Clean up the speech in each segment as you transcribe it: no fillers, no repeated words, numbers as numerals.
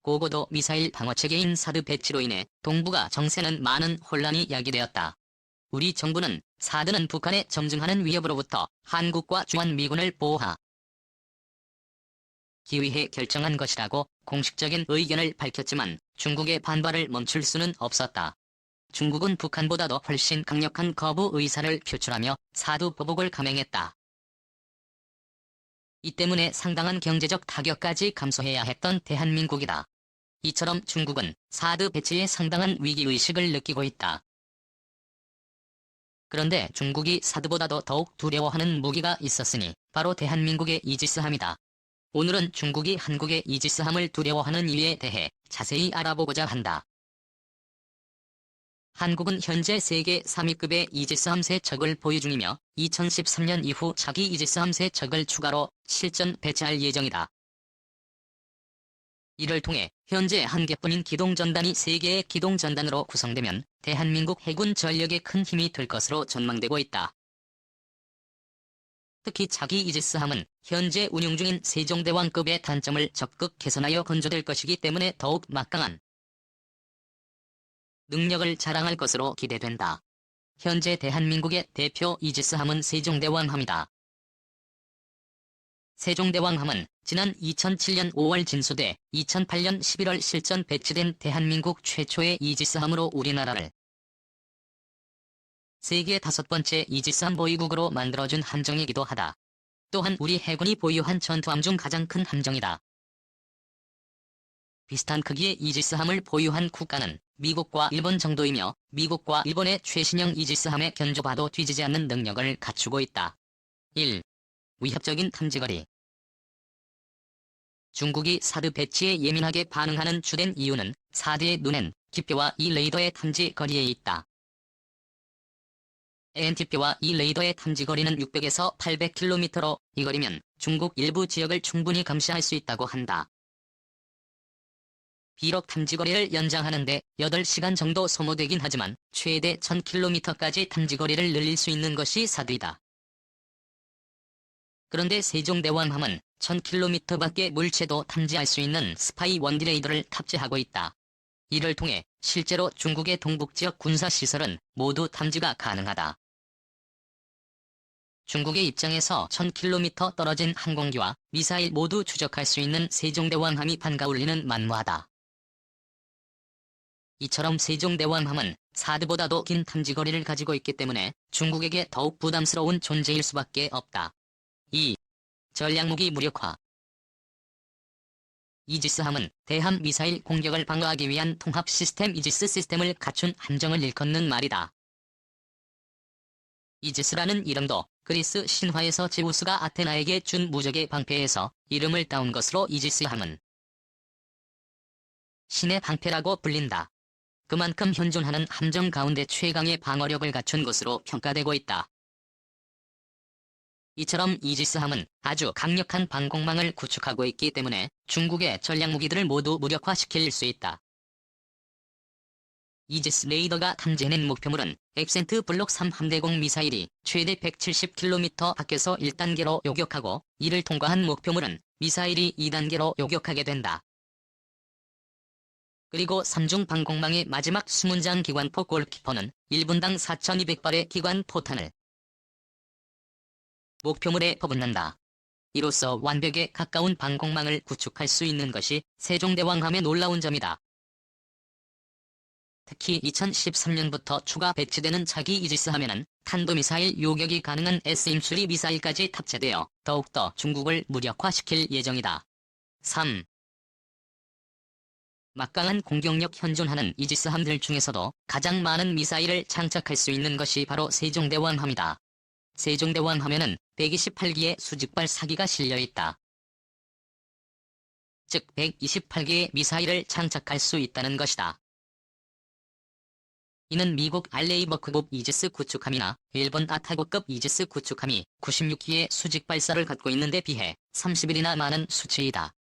고고도 미사일 방어체계인 사드 배치로 인해 동북아 정세는 많은 혼란이 야기되었다. 우리 정부는 사드는 북한에 점증하는 위협으로부터 한국과 주한미군을 보호하기 위해 결정한 것이라고 공식적인 의견을 밝혔지만 중국의 반발을 멈출 수는 없었다. 중국은 북한보다도 훨씬 강력한 거부 의사를 표출하며 사드 보복을 감행했다. 이 때문에 상당한 경제적 타격까지 감수해야 했던 대한민국이다. 이처럼 중국은 사드 배치에 상당한 위기의식을 느끼고 있다. 그런데 중국이 사드보다도 더욱 두려워하는 무기가 있었으니 바로 대한민국의 이지스함이다. 오늘은 중국이 한국의 이지스함을 두려워하는 이유에 대해 자세히 알아보고자 한다. 한국은 현재 세계 3위급의 이지스함 3척을 보유 중이며 2013년 이후 차기 이지스함 3척을 추가로 실전 배치할 예정이다. 이를 통해 현재 한 개뿐인 기동전단이 3개의 기동전단으로 구성되면 대한민국 해군 전력에 큰 힘이 될 것으로 전망되고 있다. 특히 차기 이지스함은 현재 운용 중인 세종대왕급의 단점을 적극 개선하여 건조될 것이기 때문에 더욱 막강한 능력을 자랑할 것으로 기대된다. 현재 대한민국의 대표 이지스함은 세종대왕함이다. 세종대왕함은 지난 2007년 5월 진수돼 2008년 11월 실전 배치된 대한민국 최초의 이지스함으로 우리나라를 세계 5번째 이지스함 보유국으로 만들어준 함정이기도 하다. 또한 우리 해군이 보유한 전투함 중 가장 큰 함정이다. 비슷한 크기의 이지스함을 보유한 국가는 미국과 일본 정도이며 미국과 일본의 최신형 이지스함에 견줘봐도 뒤지지 않는 능력을 갖추고 있다. 1. 위협적인 탐지거리. 중국이 사드 배치에 예민하게 반응하는 주된 이유는 사드의 눈엔 기표와 이 레이더의 탐지거리에 있다. NT표와 이 레이더의 탐지거리는 600에서 800km로 이 거리면 중국 일부 지역을 충분히 감시할 수 있다고 한다. 비록 탐지거리를 연장하는 데 8시간 정도 소모되긴 하지만 최대 1000km까지 탐지거리를 늘릴 수 있는 것이 사드이다. 그런데 세종대왕함은 1000km밖에 물체도 탐지할 수 있는 스파이 원디레이더를 탑재하고 있다. 이를 통해 실제로 중국의 동북지역 군사시설은 모두 탐지가 가능하다. 중국의 입장에서 1000km 떨어진 항공기와 미사일 모두 추적할 수 있는 세종대왕함이 반가울리는 만무하다. 이처럼 세종대왕함은 사드보다도 긴 탐지거리를 가지고 있기 때문에 중국에게 더욱 부담스러운 존재일 수밖에 없다. 2. 전략무기 무력화. 이지스함은 대함 미사일 공격을 방어하기 위한 통합 시스템 이지스 시스템을 갖춘 함정을 일컫는 말이다. 이지스라는 이름도 그리스 신화에서 제우스가 아테나에게 준 무적의 방패에서 이름을 따온 것으로 이지스함은 신의 방패라고 불린다. 그만큼 현존하는 함정 가운데 최강의 방어력을 갖춘 것으로 평가되고 있다. 이처럼 이지스함은 아주 강력한 방공망을 구축하고 있기 때문에 중국의 전략무기들을 모두 무력화시킬 수 있다. 이지스 레이더가 탐지해낸 목표물은 엑센트 블록 3 함대공 미사일이 최대 170km 밖에서 1단계로 요격하고 이를 통과한 목표물은 미사일이 2단계로 요격하게 된다. 그리고 3중 방공망의 마지막 수문장 기관포 골키퍼는 1분당 4200발의 기관포탄을 목표물에 퍼붓는다. 이로써 완벽에 가까운 방공망을 구축할 수 있는 것이 세종대왕함의 놀라운 점이다. 특히 2013년부터 추가 배치되는 차기 이지스함에는 탄도미사일 요격이 가능한 S임수리 미사일까지 탑재되어 더욱더 중국을 무력화시킬 예정이다. 3. 막강한 공격력 현존하는 이지스함들 중에서도 가장 많은 미사일을 장착할 수 있는 것이 바로 세종대왕함이다. 세종대왕함에는 128기의 수직발 사기가 실려있다. 즉 128개의 미사일을 장착할 수 있다는 것이다. 이는 미국 알레이버크급 이지스 구축함이나 일본 아타고급 이지스 구축함이 96기의 수직발사를 갖고 있는 데 비해 30일이나 많은 수치이다.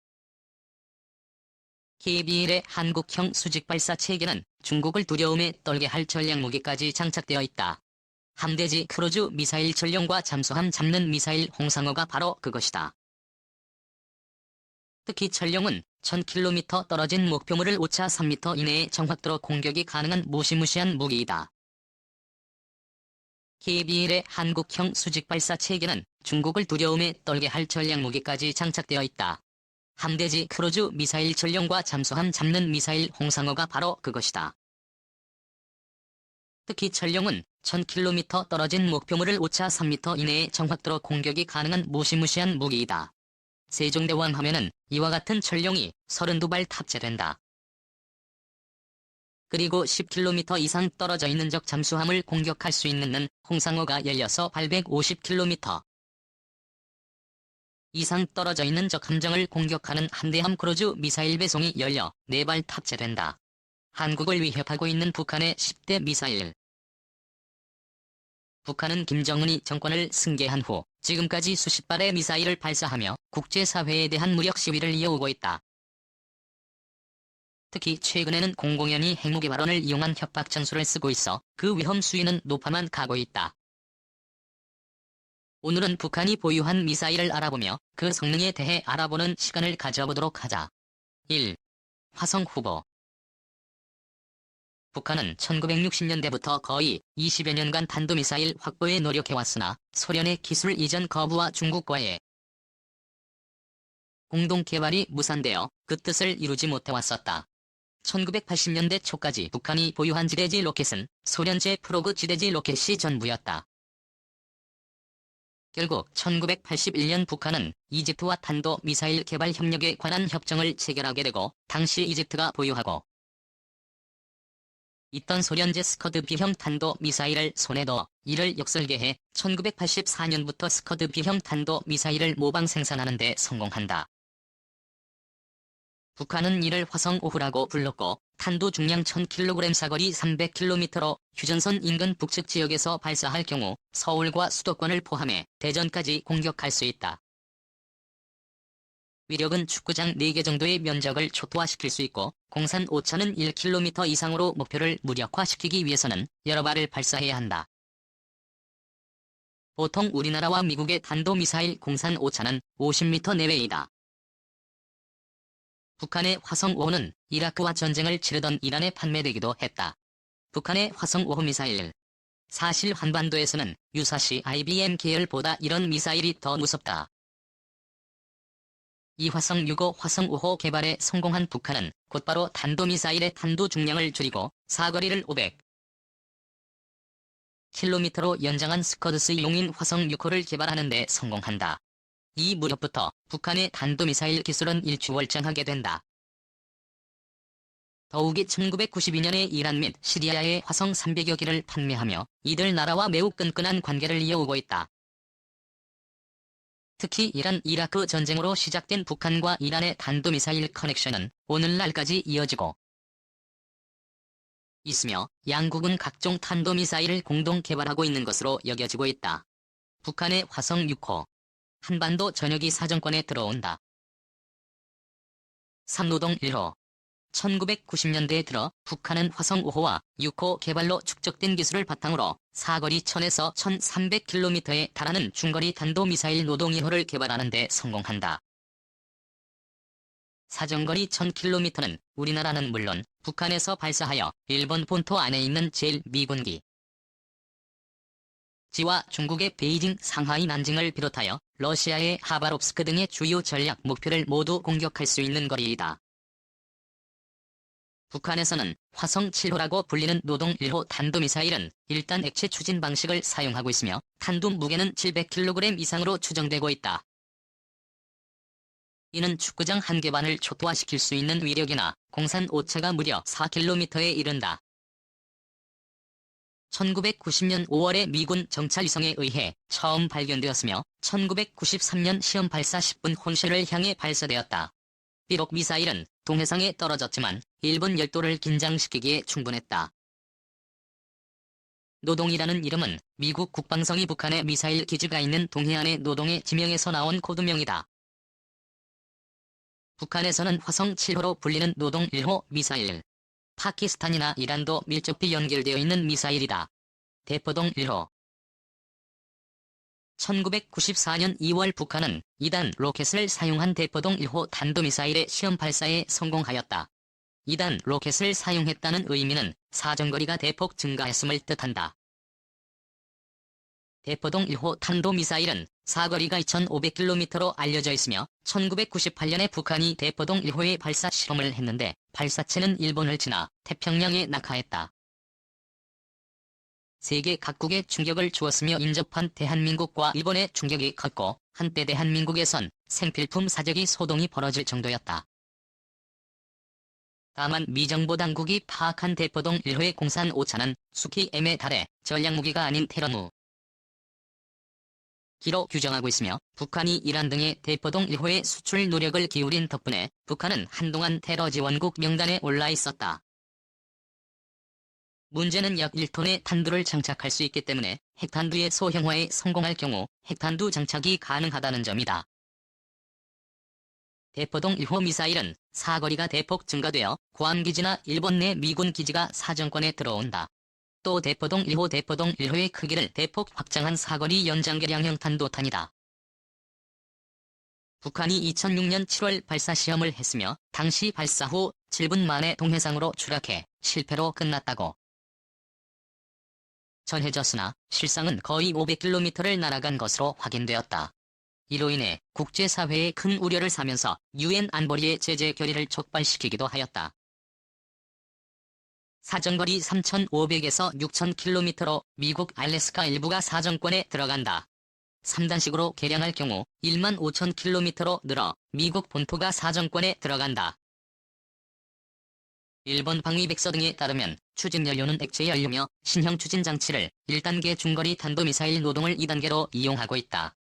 KBL의 한국형 수직발사 체계는 중국을 두려움에 떨게 할 전략무기까지 장착되어 있다. 함대지 크루즈 미사일 전령과 잠수함 잡는 미사일 홍상어가 바로 그것이다. 특히 전령은 1000km 떨어진 목표물을 오차 3m 이내에 정확도로 공격이 가능한 무시무시한 무기이다. KBL의 한국형 수직발사 체계는 중국을 두려움에 떨게 할 전략무기까지 장착되어 있다. 함대지 크루즈 미사일 전령과 잠수함 잡는 미사일 홍상어가 바로 그것이다. 특히 전령은 1000km 떨어진 목표물을 오차 3m 이내에 정확도로 공격이 가능한 무시무시한 무기이다. 세종대왕 하면은 이와 같은 전령이 32발 탑재된다. 그리고 10km 이상 떨어져 있는 적 잠수함을 공격할 수 있는 홍상어가 열려서 850km 이상 떨어져 있는 적 함정을 공격하는 함대함 크루즈 미사일 배송이 열려 4발 탑재된다. 한국을 위협하고 있는 북한의 10대 미사일. 북한은 김정은이 정권을 승계한 후 지금까지 수십 발의 미사일을 발사하며 국제사회에 대한 무력 시위를 이어오고 있다. 특히 최근에는 공공연히 핵무기 발언을 이용한 협박 전술을 쓰고 있어 그 위험 수위는 높아만 가고 있다. 오늘은 북한이 보유한 미사일을 알아보며 그 성능에 대해 알아보는 시간을 가져보도록 하자. 1. 화성 후보. 북한은 1960년대부터 거의 20여 년간 탄도미사일 확보에 노력해왔으나 소련의 기술 이전 거부와 중국과의 공동 개발이 무산되어 그 뜻을 이루지 못해왔었다. 1980년대 초까지 북한이 보유한 지대지 로켓은 소련제 프로그 지대지 로켓이 전부였다. 결국 1981년 북한은 이집트와 탄도미사일 개발 협력에 관한 협정을 체결하게 되고 당시 이집트가 보유하고 있던 소련제 스커드 B형 탄도미사일을 손에 넣어 이를 역설계해 1984년부터 스커드 B형 탄도미사일을 모방 생산하는 데 성공한다. 북한은 이를 화성 5호라고 불렀고 탄도 중량 1000kg 사거리 300km로 휴전선 인근 북측 지역에서 발사할 경우 서울과 수도권을 포함해 대전까지 공격할 수 있다. 위력은 축구장 4개 정도의 면적을 초토화시킬 수 있고 공산 오차는 1km 이상으로 목표를 무력화시키기 위해서는 여러 발을 발사해야 한다. 보통 우리나라와 미국의 탄도미사일 공산 오차는 50m 내외이다. 북한의 화성 5호는 이라크와 전쟁을 치르던 이란에 판매되기도 했다. 북한의 화성 5호 미사일. 사실 한반도에서는 유사시 IBM 계열보다 이런 미사일이 더 무섭다. 이 화성 6호, 화성 5호 개발에 성공한 북한은 곧바로 탄도미사일의 탄도 중량을 줄이고 사거리를 500km로 연장한 스커드스용인 화성 6호를 개발하는 데 성공한다. 이 무렵부터 북한의 탄도미사일 기술은 일취월장하게 된다. 더욱이 1992년에 이란 및 시리아의 화성 300여 기를 판매하며 이들 나라와 매우 끈끈한 관계를 이어오고 있다. 특히 이란 이라크 전쟁으로 시작된 북한과 이란의 탄도미사일 커넥션은 오늘날까지 이어지고 있으며 양국은 각종 탄도미사일을 공동 개발하고 있는 것으로 여겨지고 있다. 북한의 화성 6호. 한반도 전역이 사정권에 들어온다. 3노동 1호. 1990년대에 들어 북한은 화성 5호와 6호 개발로 축적된 기술을 바탕으로 사거리 1000에서 1300km에 달하는 중거리 탄도미사일 노동 1호를 개발하는 데 성공한다. 사정거리 1000km는 우리나라는 물론 북한에서 발사하여 일본 본토 안에 있는 제1미군기 지와 중국의 베이징, 상하이, 난징을 비롯하여 러시아의 하바롭스크 등의 주요 전략 목표를 모두 공격할 수 있는 거리이다. 북한에서는 화성 7호라고 불리는 노동 1호 탄도미사일은 일단 액체 추진 방식을 사용하고 있으며 탄두 무게는 700kg 이상으로 추정되고 있다. 이는 축구장 한 개 반을 초토화시킬 수 있는 위력이나 공산 오차가 무려 4km에 이른다. 1990년 5월에 미군 정찰위성에 의해 처음 발견되었으며 1993년 시험 발사 10분 혼실을 향해 발사되었다. 비록 미사일은 동해상에 떨어졌지만 일본 열도를 긴장시키기에 충분했다. 노동이라는 이름은 미국 국방성이 북한의 미사일 기지가 있는 동해안의 노동의 지명에서 나온 코드명이다. 북한에서는 화성 7호로 불리는 노동 1호 미사일. 파키스탄이나 이란도 밀접히 연결되어 있는 미사일이다. 대포동 1호. 1994년 2월 북한은 2단 로켓을 사용한 대포동 1호 탄도미사일의 시험 발사에 성공하였다. 2단 로켓을 사용했다는 의미는 사정거리가 대폭 증가했음을 뜻한다. 대포동 1호 탄도미사일은 사거리가 2,500km로 알려져 있으며 1998년에 북한이 대포동 1호의 발사 실험을 했는데 발사체는 일본을 지나 태평양에 낙하했다. 세계 각국에 충격을 주었으며 인접한 대한민국과 일본의 충격이 컸고 한때 대한민국에선 생필품 사재기 소동이 벌어질 정도였다. 다만 미정부 당국이 파악한 대포동 1호의 공산 오차는 수키M에 달해 전략무기가 아닌 테러무 기로 규정하고 있으며 북한이 이란 등의 대포동 1호의 수출 노력을 기울인 덕분에 북한은 한동안 테러 지원국 명단에 올라 있었다. 문제는 약 1톤의 탄두를 장착할 수 있기 때문에 핵탄두의 소형화에 성공할 경우 핵탄두 장착이 가능하다는 점이다. 대포동 1호 미사일은 사거리가 대폭 증가되어 구암기지나 일본 내 미군 기지가 사정권에 들어온다. 또 대포동 1호의 크기를 대폭 확장한 사거리 연장개량형 탄도탄이다. 북한이 2006년 7월 발사 시험을 했으며 당시 발사 후 7분 만에 동해상으로 추락해 실패로 끝났다고 전해졌으나 실상은 거의 500km를 날아간 것으로 확인되었다. 이로 인해 국제사회에 큰 우려를 사면서 UN 안보리의 제재 결의를 촉발시키기도 하였다. 사정거리 3,500에서 6,000km로 미국 알래스카 일부가 사정권에 들어간다. 3단식으로 개량할 경우 15,000km로 늘어 미국 본토가 사정권에 들어간다. 일본 방위백서 등에 따르면 추진연료는 액체연료며 신형 추진장치를 1단계 중거리 탄도미사일 노동을 2단계로 이용하고 있다.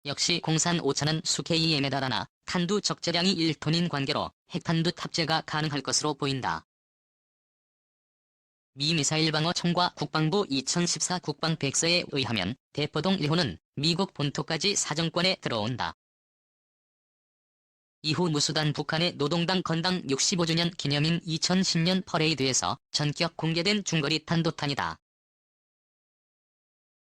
역시 공산 오차는 수KM에 달하나 탄두 적재량이 1톤인 관계로 핵탄두 탑재가 가능할 것으로 보인다. 미 미사일방어청과 국방부 2014 국방백서에 의하면 대포동 1호는 미국 본토까지 사정권에 들어온다. 이후 무수단 북한의 노동당 건당 65주년 기념인 2010년 퍼레이드에서 전격 공개된 중거리 탄도탄이다.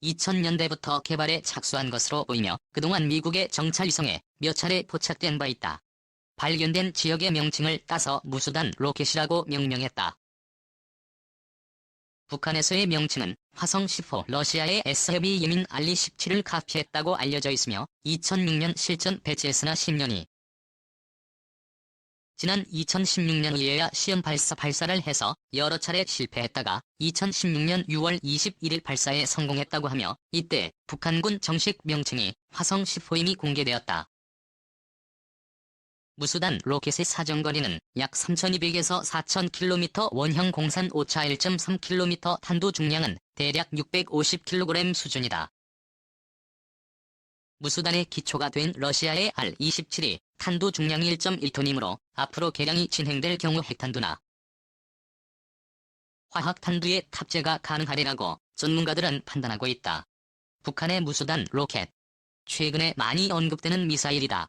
2000년대부터 개발에 착수한 것으로 보이며 그동안 미국의 정찰위성에 몇 차례 포착된 바 있다. 발견된 지역의 명칭을 따서 무수단 로켓이라고 명명했다. 북한에서의 명칭은 화성 10호, 러시아의 S-헤비 예민 알리 17을 카피했다고 알려져 있으며 2006년 실전 배치했으나 10년이 지난 2016년에야 시험 발사를 해서 여러 차례 실패했다가 2016년 6월 21일 발사에 성공했다고 하며 이때 북한군 정식 명칭이 화성 10호임이 공개되었다. 무수단 로켓의 사정거리는 약 3,200에서 4,000km, 원형 공산 오차 1.3km, 탄도 중량은 대략 650kg 수준이다. 무수단의 기초가 된 러시아의 R-27이 탄도 중량이 1.1톤이므로 앞으로 개량이 진행될 경우 핵탄두나 화학탄두의 탑재가 가능하리라고 전문가들은 판단하고 있다. 북한의 무수단 로켓. 최근에 많이 언급되는 미사일이다.